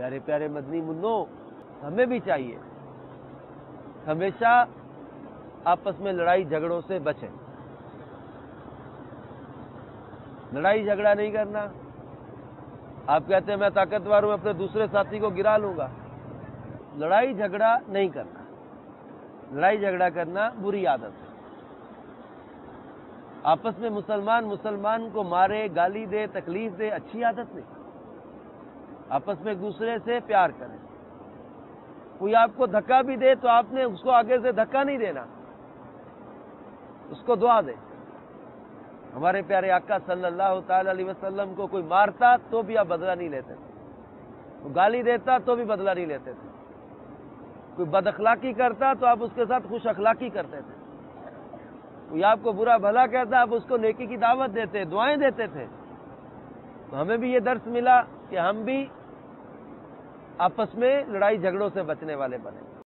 پیارے پیارے مدنی منوں، ہمیں بھی چاہیے ہمیشہ آپس میں لڑائی جھگڑوں سے بچیں. لڑائی جھگڑا نہیں کرنا. آپ کہتے ہیں میں طاقتور ہوں، اپنے دوسرے ساتھی کو گرا لوں گا. لڑائی جھگڑا نہیں کرنا. لڑائی جھگڑا کرنا بری عادت ہے. آپس میں مسلمان کو مارے، گالی دے، تکلیف دے، اچھی عادت نہیں. آپس میں ایک دوسرے سے پیار کریں. کوئی آپ کو دھکا بھی دے تو آپ نے اس کو آگے سے دھکا نہیں دینا، اس کو دعا دے. ہمارے پیارے آقا صلی اللہ تعالی علیہ وسلم کو کوئی مارتا تو بھی آپ بدلہ نہیں لیتے تھے، کوئی گالی دیتا تو بھی بدلہ نہیں لیتے تھے، کوئی بد اخلاقی کرتا تو آپ اس کے ساتھ خوش اخلاقی کرتے تھے، کوئی آپ کو برا بھلا کہتا آپ اس کو نیکی کی دعوت دیتے، دعائیں دیتے تھے. تو ہمیں بھی یہ درس ملا کہ ہم بھی آپس میں لڑائی جھگڑوں سے بچنے والے بنے.